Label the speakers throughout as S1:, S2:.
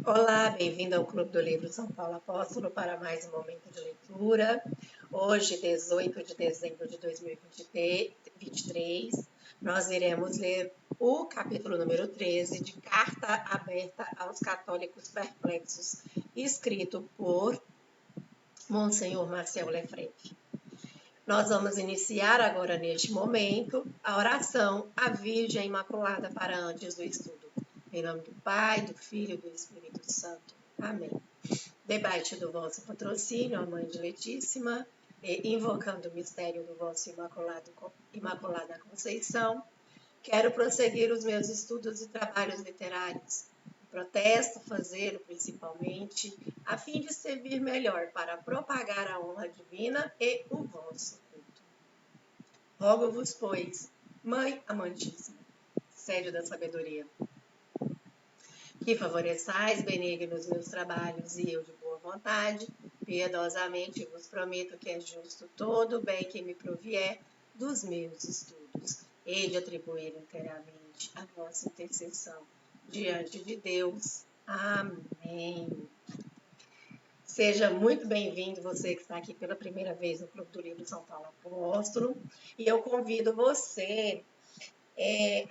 S1: Olá, bem-vindo ao Clube do Livro São Paulo Apóstolo para mais um momento de leitura. Hoje, 18 de dezembro de 2023, nós iremos ler o capítulo número 13 de Carta Aberta aos Católicos Perplexos, escrito por Monsenhor Marcel Lefebvre. Nós vamos iniciar agora, neste momento, a oração à Virgem Imaculada para antes do estudo. Em nome do Pai, do Filho e do Espírito Santo. Amém. Debaixo do vosso patrocínio, a Mãe Diletíssima, e invocando o mistério do vosso Imaculada Conceição, quero prosseguir os meus estudos e trabalhos literários. Protesto fazê-lo principalmente a fim de servir melhor para propagar a honra divina e o vosso culto. Rogo-vos, pois, Mãe amantíssima, sede da sabedoria, que favoreçais benignos meus trabalhos e eu de boa vontade, piedosamente vos prometo que é justo todo o bem que me provier dos meus estudos, e de atribuir inteiramente a vossa intercessão diante de Deus. Amém. Seja muito bem-vindo, você que está aqui pela primeira vez no Clube do Livro São Paulo Apóstolo, e eu convido você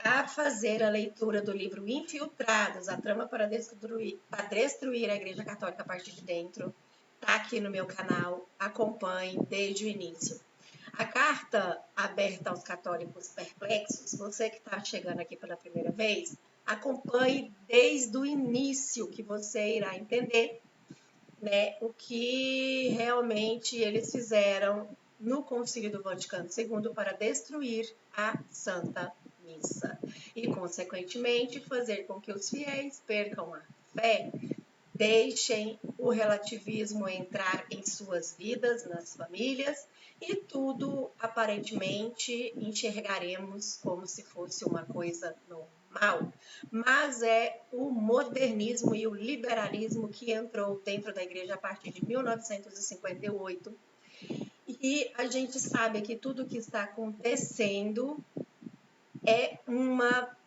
S1: a fazer a leitura do livro Infiltrados, a trama para destruir a Igreja Católica a partir de dentro. Está aqui no meu canal, acompanhe desde o início. A carta aberta aos católicos perplexos, você que está chegando aqui pela primeira vez, acompanhe desde o início, que você irá entender, né, o que realmente eles fizeram no Concílio do Vaticano II para destruir a Santa Missa e, consequentemente, fazer com que os fiéis percam a fé, deixem o relativismo entrar em suas vidas, nas famílias, e tudo, aparentemente, enxergaremos como se fosse uma coisa normal. Mas é o modernismo e o liberalismo que entrou dentro da igreja a partir de 1958. E a gente sabe que tudo que está acontecendo é uma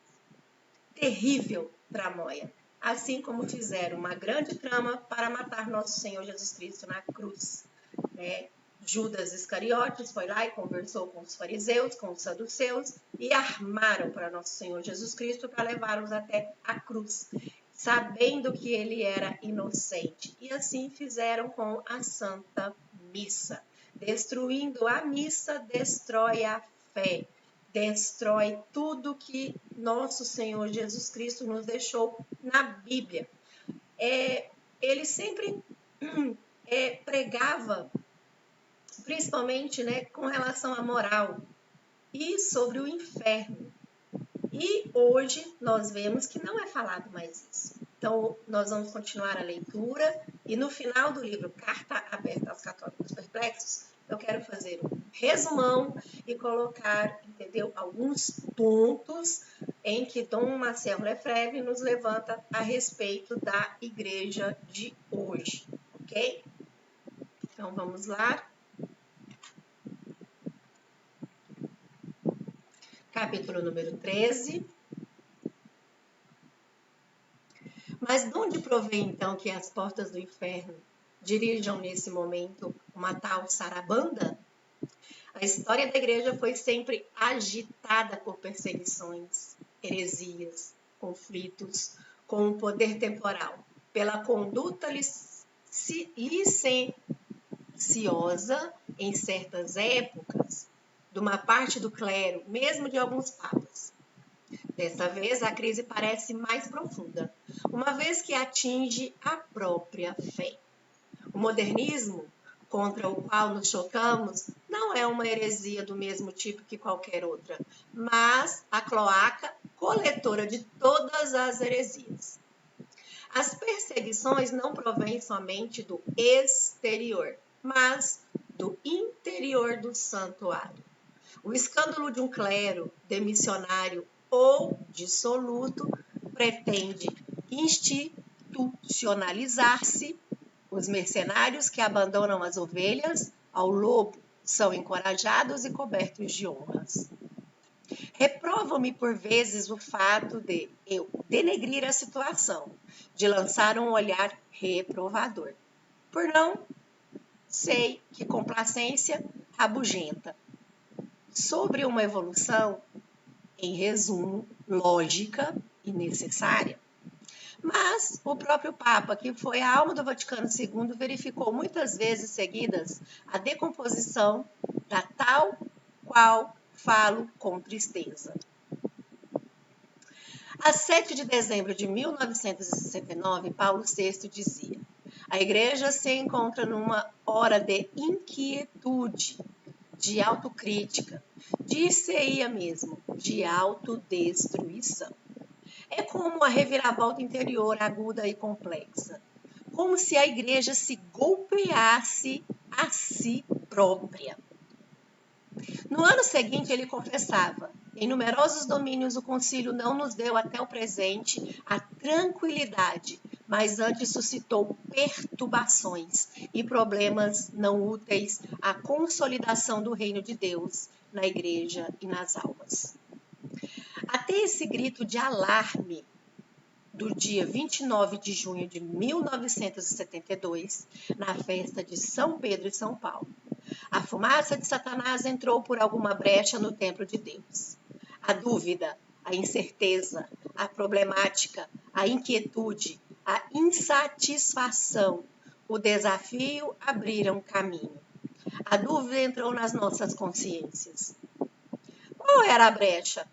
S1: terrível tramóia. Assim como fizeram uma grande trama para matar nosso Senhor Jesus Cristo na cruz, né? Judas Iscariotes foi lá e conversou com os fariseus, com os saduceus, e armaram para nosso Senhor Jesus Cristo para levá-los até a cruz, sabendo que ele era inocente. E assim fizeram com a Santa Missa. Destruindo a missa, destrói a fé, destrói tudo que nosso Senhor Jesus Cristo nos deixou na Bíblia. Ele sempre pregava, principalmente, né, com relação à moral e sobre o inferno. E hoje nós vemos que não é falado mais isso. Então, nós vamos continuar a leitura e no final do livro Carta Aberta aos Católicos Perplexos, eu quero fazer um resumão e colocar, entendeu, alguns pontos em que Dom Marcel Lefebvre nos levanta a respeito da igreja de hoje, ok? Então, vamos lá. Capítulo número 13. Mas de onde provém, então, que as portas do inferno dirijam nesse momento uma tal sarabanda? A história da igreja foi sempre agitada por perseguições, heresias, conflitos com o poder temporal, pela conduta licenciosa em certas épocas de uma parte do clero, mesmo de alguns papas. Dessa vez, a crise parece mais profunda, uma vez que atinge a própria fé. O modernismo, contra o qual nos chocamos, não é uma heresia do mesmo tipo que qualquer outra, mas a cloaca coletora de todas as heresias. As perseguições não provêm somente do exterior, mas do interior do santuário. O escândalo de um clero demissionário ou dissoluto pretende institucionalizar-se. Os mercenários que abandonam as ovelhas ao lobo são encorajados e cobertos de honras. Reprova-me por vezes o fato de, eu denegrir a situação, de lançar um olhar reprovador. Por não sei que complacência rabugenta. Sobre uma evolução, em resumo, lógica e necessária. Mas o próprio Papa, que foi a alma do Vaticano II, verificou muitas vezes seguidas a decomposição da tal qual falo com tristeza. A 7 de dezembro de 1969, Paulo VI dizia: a Igreja se encontra numa hora de inquietude, de autocrítica, dir-se-ia mesmo, de autodestruição. É como uma reviravolta interior aguda e complexa, como se a Igreja se golpeasse a si própria. No ano seguinte, ele confessava: em numerosos domínios o concílio não nos deu até o presente a tranquilidade, mas antes suscitou perturbações e problemas não úteis à consolidação do reino de Deus na Igreja e nas almas. Até esse grito de alarme do dia 29 de junho de 1972, na festa de São Pedro e São Paulo. A fumaça de Satanás entrou por alguma brecha no templo de Deus. A dúvida, a incerteza, a problemática, a inquietude, a insatisfação, o desafio abriram caminho. A dúvida entrou nas nossas consciências. Qual era a brecha?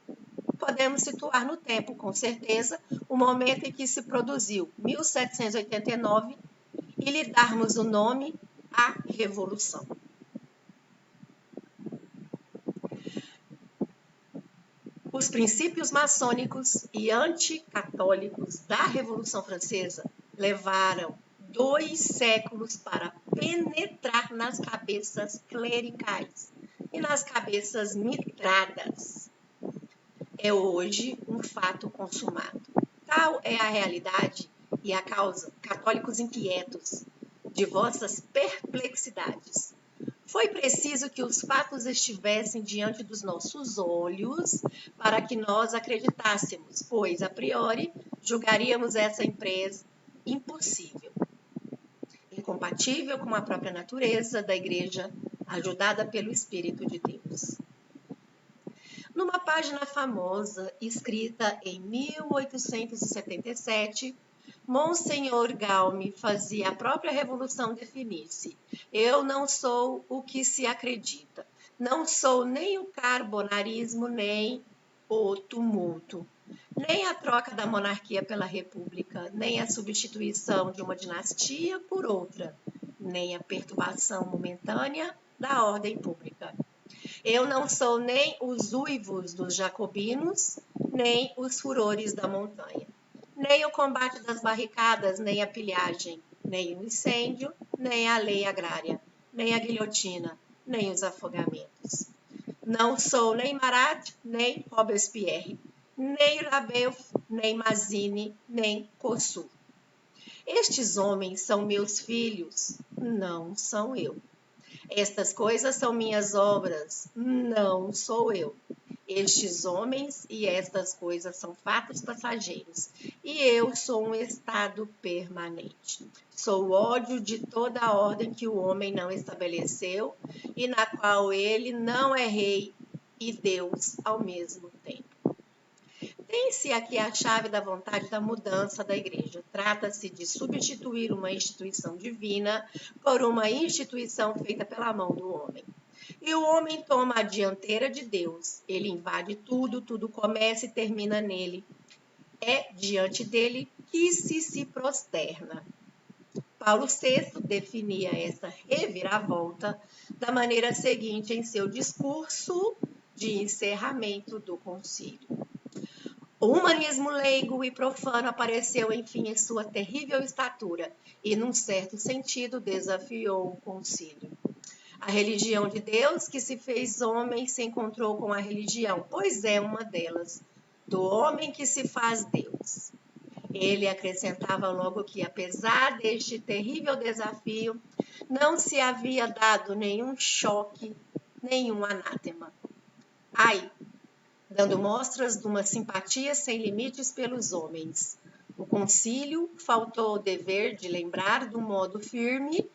S1: Podemos situar no tempo, com certeza, o momento em que se produziu, 1789, e lhe darmos o nome a Revolução. Os princípios maçônicos e anticatólicos da Revolução Francesa levaram 2 séculos para penetrar nas cabeças clericais e nas cabeças mitradas. É hoje um fato consumado. Tal é a realidade e a causa, católicos inquietos, de vossas perplexidades. Foi preciso que os fatos estivessem diante dos nossos olhos para que nós acreditássemos, pois, a priori, julgaríamos essa empresa impossível, incompatível com a própria natureza da Igreja, ajudada pelo Espírito de Deus. Numa página famosa, escrita em 1877, Monsenhor Gaume fazia a própria revolução definir-se. Eu não sou o que se acredita. Não sou nem o carbonarismo, nem o tumulto, nem a troca da monarquia pela república, nem a substituição de uma dinastia por outra, nem a perturbação momentânea da ordem pública. Eu não sou nem os uivos dos jacobinos, nem os furores da montanha, nem o combate das barricadas, nem a pilhagem, nem o incêndio, nem a lei agrária, nem a guilhotina, nem os afogamentos. Não sou nem Marat, nem Robespierre, nem Rabeuf, nem Mazzini, nem Kossuth. Estes homens são meus filhos, não são eu. Estas coisas são minhas obras, não sou eu. Estes homens e estas coisas são fatos passageiros, e eu sou um estado permanente. Sou o ódio de toda a ordem que o homem não estabeleceu e na qual ele não é rei e Deus ao mesmo tempo. Tem-se aqui a chave da vontade da mudança da Igreja. Trata-se de substituir uma instituição divina por uma instituição feita pela mão do homem. E o homem toma a dianteira de Deus. Ele invade tudo, tudo começa e termina nele. É diante dele que se prosterna. Paulo VI definia essa reviravolta da maneira seguinte em seu discurso de encerramento do concílio. O humanismo leigo e profano apareceu, enfim, em sua terrível estatura e, num certo sentido, desafiou o concílio. A religião de Deus que se fez homem se encontrou com a religião, pois é uma delas, do homem que se faz Deus. Ele acrescentava logo que, apesar deste terrível desafio, não se havia dado nenhum choque, nenhum anátema. Ai dando mostras de uma simpatia sem limites pelos homens. O concílio faltou ao dever de lembrar de um modo firme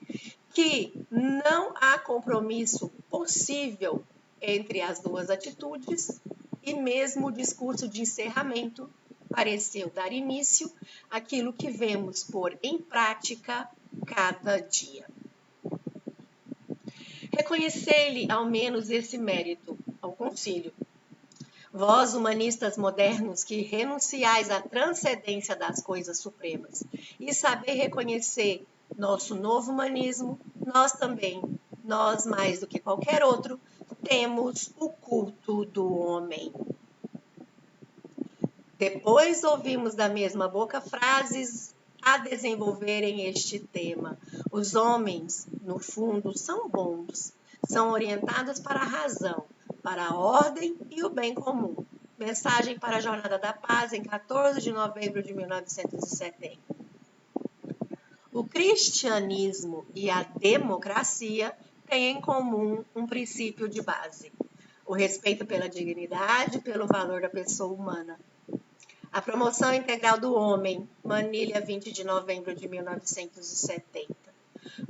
S1: que não há compromisso possível entre as duas atitudes, e mesmo o discurso de encerramento pareceu dar início àquilo que vemos pôr em prática cada dia. Reconhecei-lhe ao menos esse mérito ao concílio. Vós, humanistas modernos, que renunciais à transcendência das coisas supremas e saber reconhecer nosso novo humanismo, nós também, nós mais do que qualquer outro, temos o culto do homem. Depois ouvimos da mesma boca frases a desenvolverem este tema. Os homens, no fundo, são bons, são orientados para a razão, para a ordem e o bem comum. Mensagem para a Jornada da Paz, em 14 de novembro de 1970. O cristianismo e a democracia têm em comum um princípio de base: o respeito pela dignidade e pelo valor da pessoa humana. A promoção integral do homem, Manilha, 20 de novembro de 1970.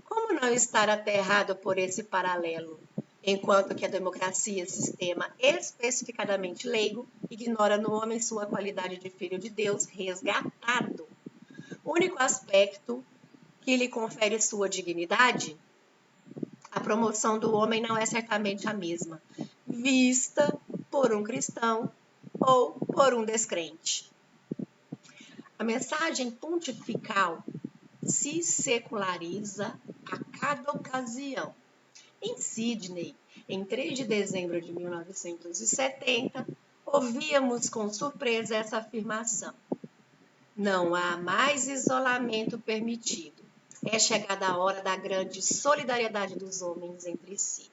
S1: Como não estar aterrado por esse paralelo? Enquanto que a democracia, sistema especificadamente leigo, ignora no homem sua qualidade de filho de Deus resgatado. O único aspecto que lhe confere sua dignidade, a promoção do homem não é certamente a mesma, vista por um cristão ou por um descrente. A mensagem pontifical se seculariza a cada ocasião. Em Sydney, em 3 de dezembro de 1970, ouvíamos com surpresa essa afirmação: não há mais isolamento permitido. É chegada a hora da grande solidariedade dos homens entre si,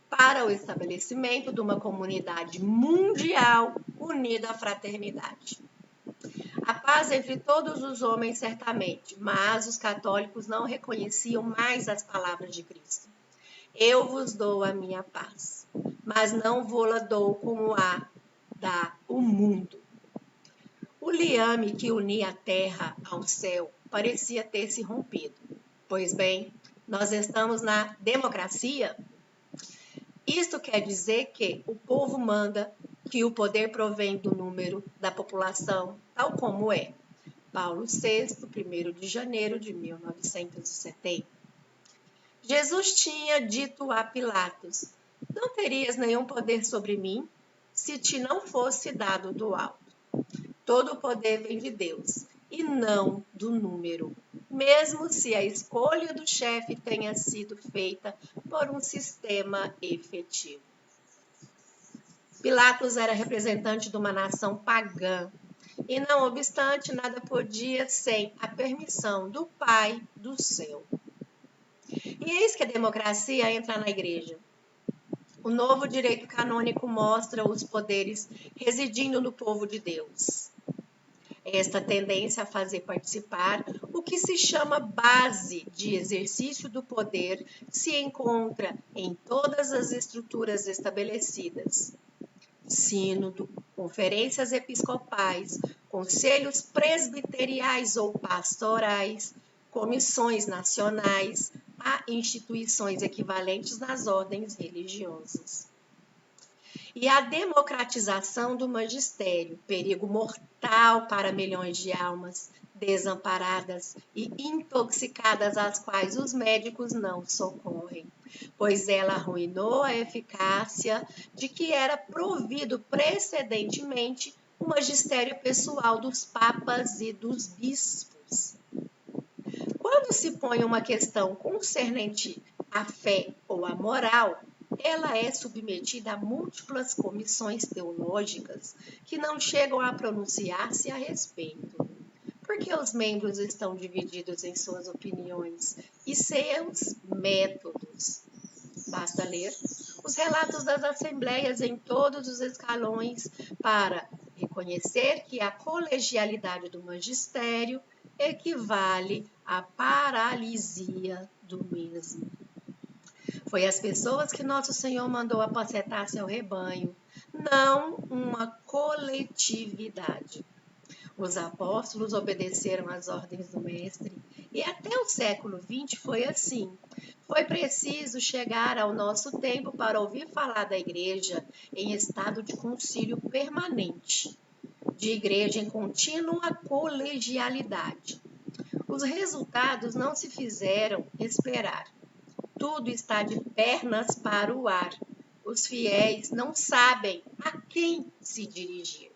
S1: para o estabelecimento de uma comunidade mundial unida à fraternidade. A paz entre todos os homens, certamente, mas os católicos não reconheciam mais as palavras de Cristo. Eu vos dou a minha paz, mas não vou-la dou como a dá o mundo. O liame que unia a terra ao céu parecia ter se rompido. Pois bem, nós estamos na democracia. Isto quer dizer que o povo manda, que o poder provém do número da população, tal como é. Paulo VI, 1º de janeiro de 1970. Jesus tinha dito a Pilatos: não terias nenhum poder sobre mim, se te não fosse dado do alto. Todo o poder vem de Deus, e não do número, mesmo se a escolha do chefe tenha sido feita por um sistema efetivo. Pilatos era representante de uma nação pagã, e não obstante, nada podia sem a permissão do Pai do céu. E eis que a democracia entra na igreja. O novo direito canônico mostra os poderes residindo no povo de Deus. Esta tendência a fazer participar o que se chama base de exercício do poder se encontra em todas as estruturas estabelecidas: sínodo, conferências episcopais, conselhos presbiteriais ou pastorais, comissões nacionais, a instituições equivalentes nas ordens religiosas. E a democratização do magistério, perigo mortal para milhões de almas desamparadas e intoxicadas, às quais os médicos não socorrem, pois ela arruinou a eficácia de que era provido precedentemente o magistério pessoal dos papas e dos bispos. Quando se põe uma questão concernente à fé ou à moral, ela é submetida a múltiplas comissões teológicas que não chegam a pronunciar-se a respeito, porque os membros estão divididos em suas opiniões e seus métodos. Basta ler os relatos das assembleias em todos os escalões para reconhecer que a colegialidade do magistério equivale à paralisia do mesmo. Foi as pessoas que nosso Senhor mandou apacentar seu rebanho, não uma coletividade. Os apóstolos obedeceram às ordens do Mestre e até o século XX foi assim. Foi preciso chegar ao nosso tempo para ouvir falar da igreja em estado de concílio permanente, de igreja em contínua colegialidade. Os resultados não se fizeram esperar. Tudo está de pernas para o ar. Os fiéis não sabem a quem se dirigir.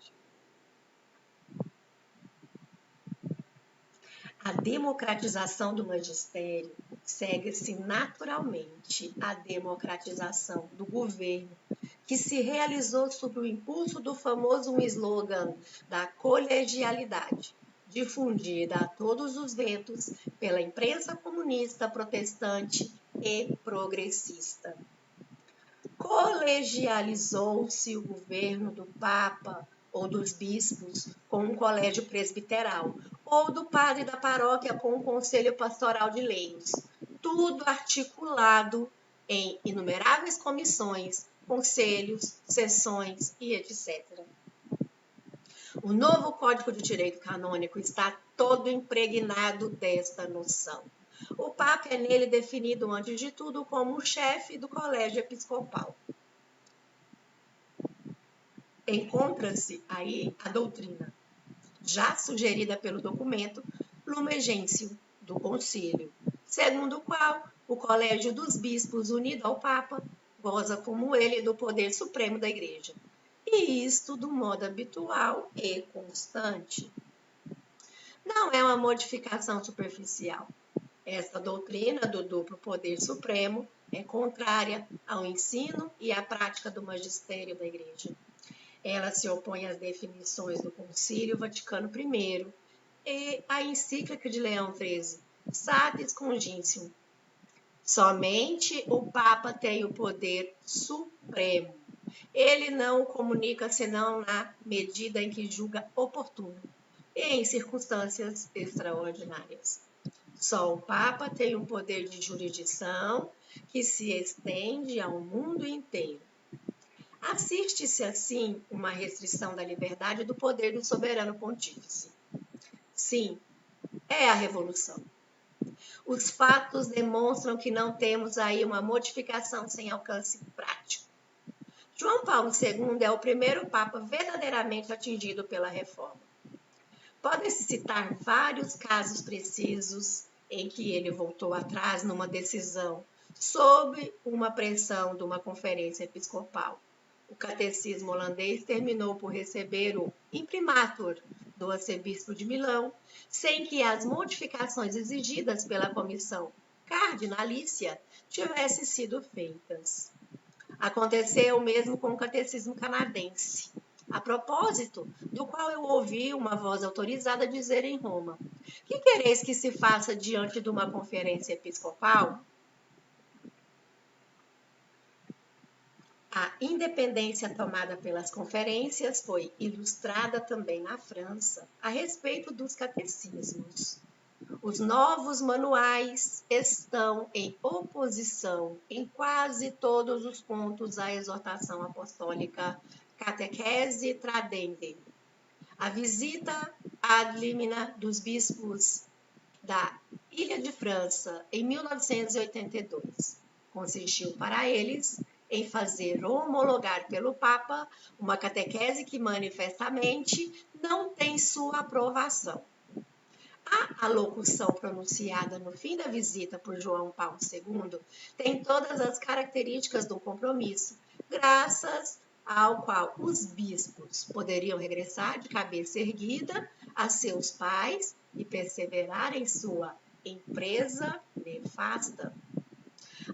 S1: A democratização do magistério segue-se naturalmente à democratização do governo, que se realizou sob o impulso do famoso slogan da colegialidade, difundida a todos os ventos pela imprensa comunista, protestante e progressista. Colegializou-se o governo do Papa ou dos bispos com um colégio presbiteral, ou do padre da paróquia com um conselho pastoral de leigos, tudo articulado em inumeráveis comissões, conselhos, sessões e etc. O novo Código de Direito Canônico está todo impregnado desta noção. O Papa é nele definido, antes de tudo, como o chefe do colégio episcopal. Encontra-se aí a doutrina, já sugerida pelo documento Lumen Gentium do Concílio, segundo o qual o Colégio dos Bispos, unido ao Papa, goza como ele do poder supremo da Igreja, e isto do modo habitual e constante. Não é uma modificação superficial. Esta doutrina do duplo poder supremo é contrária ao ensino e à prática do magistério da Igreja. Ela se opõe às definições do Concílio Vaticano I e à encíclica de Leão XIII, Satis Conjuntium. Somente o Papa tem o poder supremo. Ele não o comunica senão na medida em que julga oportuno e em circunstâncias extraordinárias. Só o Papa tem um poder de jurisdição que se estende ao mundo inteiro. Assiste-se, assim, uma restrição da liberdade do poder do soberano pontífice. Sim, é a revolução. Os fatos demonstram que não temos aí uma modificação sem alcance prático. João Paulo II é o primeiro Papa verdadeiramente atingido pela reforma. Podem-se citar vários casos precisos em que ele voltou atrás numa decisão sob uma pressão de uma conferência episcopal. O catecismo holandês terminou por receber o imprimatur do arcebispo de Milão, sem que as modificações exigidas pela comissão cardinalícia tivessem sido feitas. Aconteceu o mesmo com o catecismo canadense, a propósito do qual eu ouvi uma voz autorizada dizer em Roma: que quereis que se faça diante de uma conferência episcopal? A independência tomada pelas conferências foi ilustrada também na França a respeito dos catecismos. Os novos manuais estão em oposição em quase todos os pontos à exortação apostólica Catequese Tradendae. A visita ad limina dos bispos da Ilha de França em 1982 consistiu para eles em fazer homologar pelo Papa uma catequese que manifestamente não tem sua aprovação. A alocução pronunciada no fim da visita por João Paulo II tem todas as características do compromisso, graças ao qual os bispos poderiam regressar de cabeça erguida a seus pais e perseverar em sua empresa nefasta.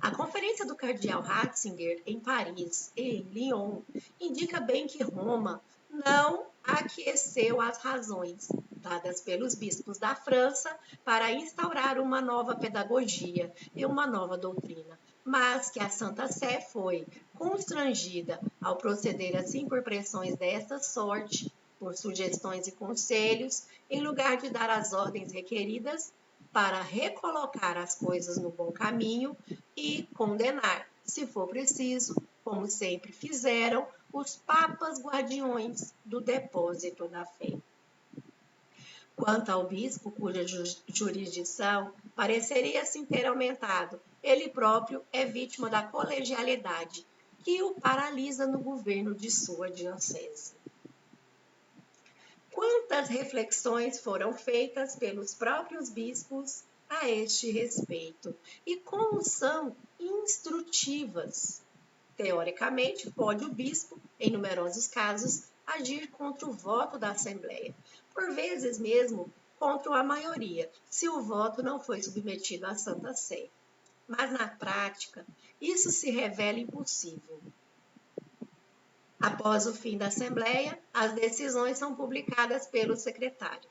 S1: A conferência do cardeal Ratzinger em Paris e em Lyon indica bem que Roma não aqueceu as razões dadas pelos bispos da França para instaurar uma nova pedagogia e uma nova doutrina, mas que a Santa Sé foi constrangida ao proceder assim por pressões desta sorte, por sugestões e conselhos, em lugar de dar as ordens requeridas para recolocar as coisas no bom caminho e condenar, se for preciso, como sempre fizeram os papas guardiões do depósito da fé. Quanto ao bispo, cuja jurisdição pareceria sim ter aumentado, ele próprio é vítima da colegialidade, que o paralisa no governo de sua diocese. Quantas reflexões foram feitas pelos próprios bispos a este respeito e como são instrutivas. Teoricamente, pode o bispo, em numerosos casos, agir contra o voto da Assembleia, por vezes mesmo contra a maioria, se o voto não foi submetido à Santa Sé. Mas na prática, isso se revela impossível. Após o fim da Assembleia, as decisões são publicadas pelo secretário.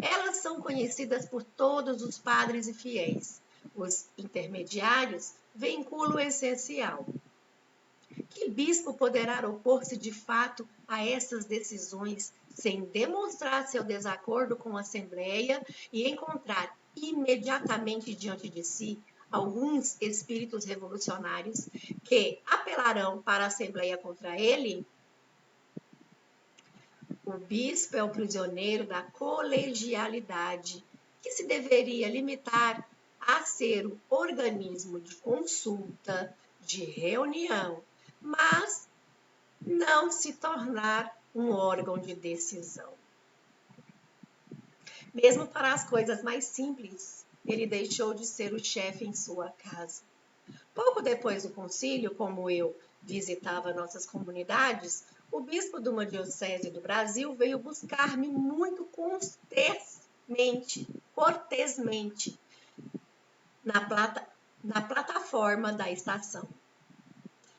S1: Elas são conhecidas por todos os padres e fiéis. Os intermediários vinculam o essencial. Que bispo poderá opor-se de fato a essas decisões sem demonstrar seu desacordo com a Assembleia e encontrar imediatamente diante de si alguns espíritos revolucionários que apelarão para a Assembleia contra ele? O bispo é o prisioneiro da colegialidade, que se deveria limitar a ser um organismo de consulta, de reunião, mas não se tornar um órgão de decisão. Mesmo para as coisas mais simples, ele deixou de ser o chefe em sua casa. Pouco depois do concílio, como eu visitava nossas comunidades, o bispo de uma diocese do Brasil veio buscar-me muito cortesmente, na plataforma da estação.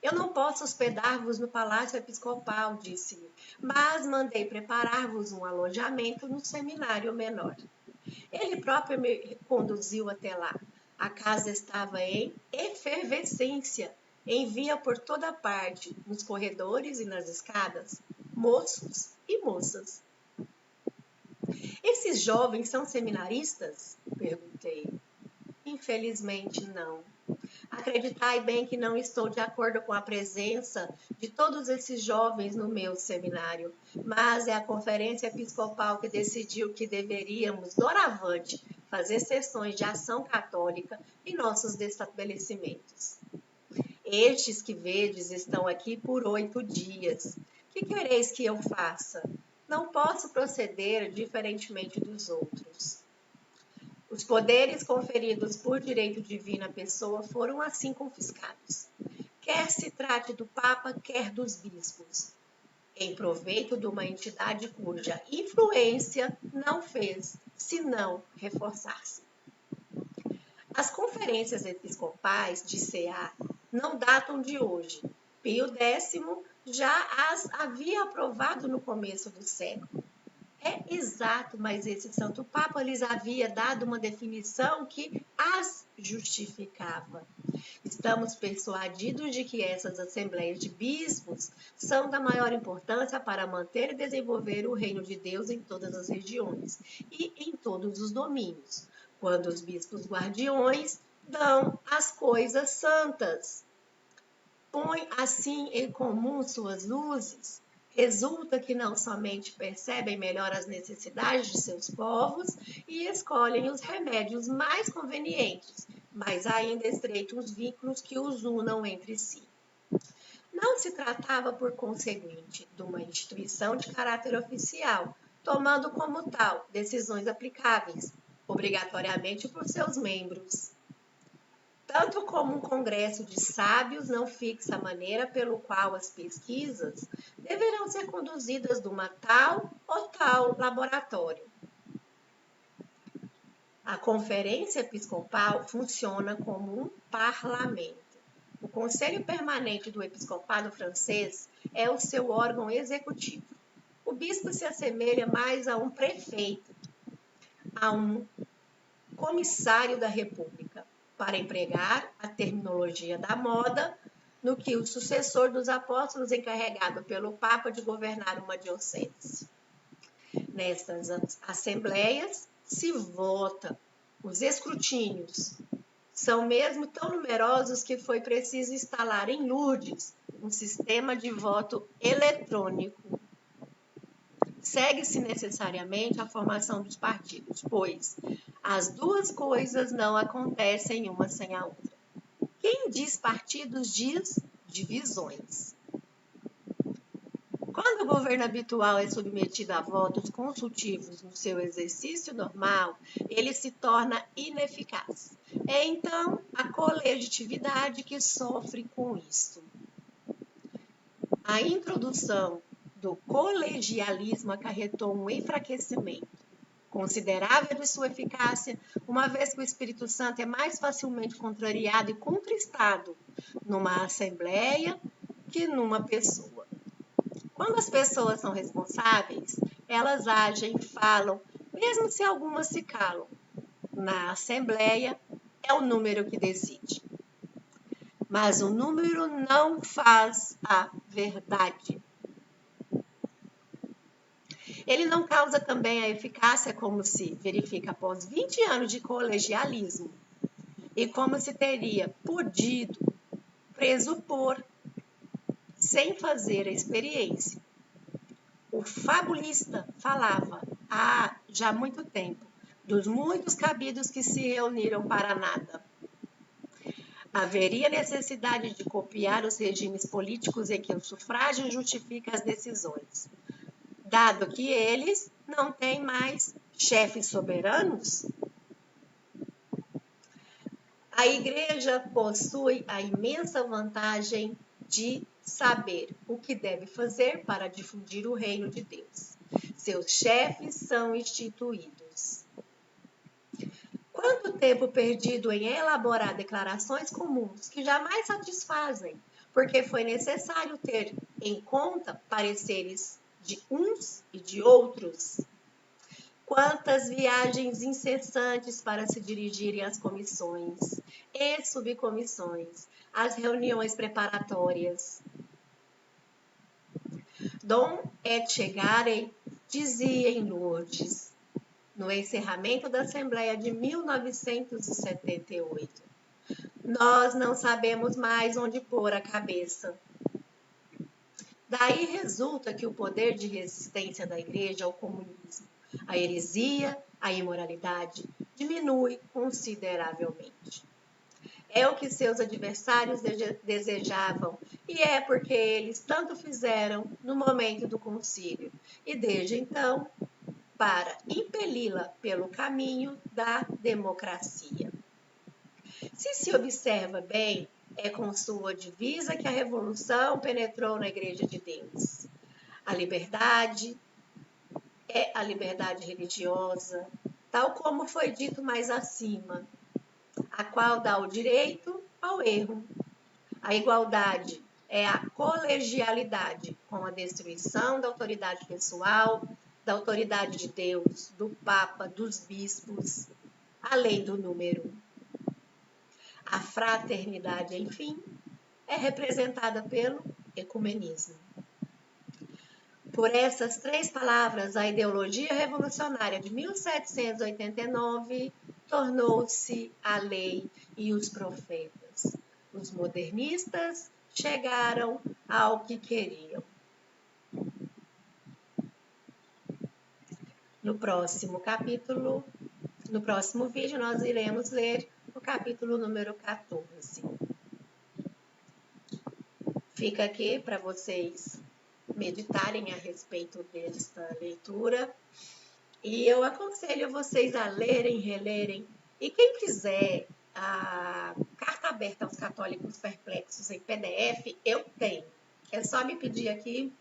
S1: Eu não posso hospedar-vos no Palácio Episcopal, disse-me, mas mandei preparar-vos um alojamento no seminário menor. Ele próprio me conduziu até lá. A casa estava em efervescência. Envia por toda parte, nos corredores e nas escadas, moços e moças. Esses jovens são seminaristas? Perguntei. Infelizmente, não. Acreditai bem que não estou de acordo com a presença de todos esses jovens no meu seminário, mas é a Conferência Episcopal que decidiu que deveríamos, doravante, fazer sessões de ação católica em nossos estabelecimentos. Estes que vedes estão aqui por 8 dias. Que quereis que eu faça? Não posso proceder diferentemente dos outros. Os poderes conferidos por direito divino à pessoa foram assim confiscados. Quer se trate do Papa, quer dos bispos, em proveito de uma entidade cuja influência não fez senão reforçar-se. As conferências episcopais de CA não datam de hoje. Pio X já as havia aprovado no começo do século. É exato, mas esse Santo Papa lhes havia dado uma definição que as justificava. Estamos persuadidos de que essas assembleias de bispos são da maior importância para manter e desenvolver o reino de Deus em todas as regiões e em todos os domínios, quando os bispos guardiões dão as coisas santas. Põe assim em comum suas luzes. Resulta que não somente percebem melhor as necessidades de seus povos e escolhem os remédios mais convenientes, mas ainda estreitam os vínculos que os unam entre si. Não se tratava, por conseguinte, de uma instituição de caráter oficial, tomando como tal decisões aplicáveis, obrigatoriamente por seus membros. Tanto como um congresso de sábios não fixa a maneira pelo qual as pesquisas deverão ser conduzidas numa tal ou tal laboratório. A Conferência Episcopal funciona como um parlamento. O Conselho Permanente do Episcopado Francês é o seu órgão executivo. O bispo se assemelha mais a um prefeito, a um comissário da República, para empregar a terminologia da moda, no que o sucessor dos apóstolos encarregado pelo Papa de governar uma diocese. Nestas assembleias se vota, os escrutínios São mesmo tão numerosos que foi preciso instalar em Lourdes um sistema de voto eletrônico. Segue-se necessariamente a formação dos partidos, pois as duas coisas não acontecem uma sem a outra. Quem diz partidos diz divisões. Quando o governo habitual é submetido a votos consultivos no seu exercício normal, ele se torna ineficaz. É então a colegiatividade que sofre com isso. A introdução do colegialismo acarretou um enfraquecimento considerável de sua eficácia, uma vez que o Espírito Santo é mais facilmente contrariado e contristado numa assembleia que numa pessoa. Quando as pessoas são responsáveis, elas agem, falam, mesmo se algumas se calam. Na assembleia, é o número que decide. Mas o número não faz a verdade. Ele não causa também a eficácia, como se verifica após 20 anos de colegialismo, e como se teria podido presupor sem fazer a experiência. O fabulista falava há já muito tempo dos muitos cabidos que se reuniram para nada. Haveria necessidade de copiar os regimes políticos em que o sufrágio justifica as decisões, dado que eles não têm mais chefes soberanos. A Igreja possui a imensa vantagem de saber o que deve fazer para difundir o reino de Deus. Seus chefes são instituídos. Quanto tempo perdido em elaborar declarações comuns que jamais satisfazem, porque foi necessário ter em conta pareceres de uns e de outros. Quantas viagens incessantes para se dirigirem às comissões e subcomissões, às reuniões preparatórias. Dom Etchegaray dizia em Lourdes, no encerramento da Assembleia de 1978, nós não sabemos mais onde pôr a cabeça. Daí resulta que o poder de resistência da Igreja ao comunismo, a heresia, a imoralidade, diminui consideravelmente. É o que seus adversários desejavam, e é porque eles tanto fizeram no momento do concílio, e desde então, para impeli-la pelo caminho da democracia. Se observa bem, é com sua divisa que a revolução penetrou na Igreja de Deus. A liberdade é a liberdade religiosa, tal como foi dito mais acima, a qual dá o direito ao erro. A igualdade é a colegialidade, com a destruição da autoridade pessoal, da autoridade de Deus, do Papa, dos bispos, além do número. A fraternidade, enfim, é representada pelo ecumenismo. Por essas três palavras, a ideologia revolucionária de 1789 tornou-se a lei e os profetas. Os modernistas chegaram ao que queriam. No próximo vídeo, nós iremos ler o capítulo número 14. Fica aqui para vocês meditarem a respeito desta leitura. E eu aconselho vocês a lerem, relerem. E quem quiser a Carta Aberta aos Católicos Perplexos em PDF, eu tenho. É só me pedir aqui.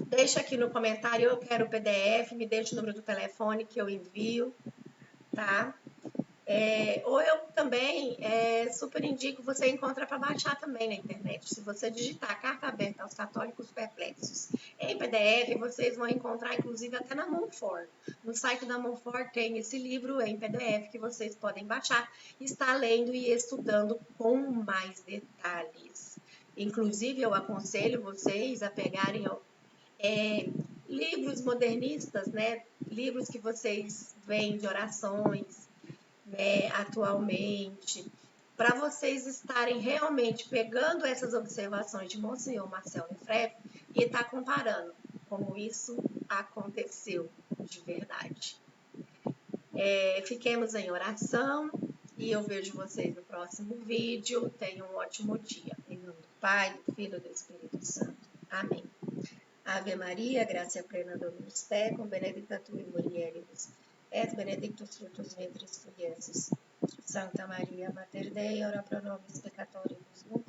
S1: Deixa aqui no comentário, eu quero o PDF, me deixa o número do telefone que eu envio, tá? Ou eu também super indico, você encontra para baixar também na internet. Se você digitar Carta Aberta aos Católicos Perplexos em PDF, vocês vão encontrar, inclusive, até na Monfort. No site da Monfort tem esse livro em PDF que vocês podem baixar, estar lendo e estudando com mais detalhes. Inclusive, eu aconselho vocês a pegarem livros modernistas, né? Livros que vocês veem de orações, né, atualmente, para vocês estarem realmente pegando essas observações de Monsenhor Marcel Lefebvre e estar comparando como isso aconteceu de verdade. Fiquemos em oração e eu vejo vocês no próximo vídeo. Tenham um ótimo dia. Em nome do Pai, do Filho e do Espírito Santo. Amém. Ave Maria, gratia plena Dominus tecum, benedicta tu in mulieribus, et benedictus fructus ventris tui, Iesus. Santa Maria, Mater Dei, ora pro nobis peccatoribus, nunc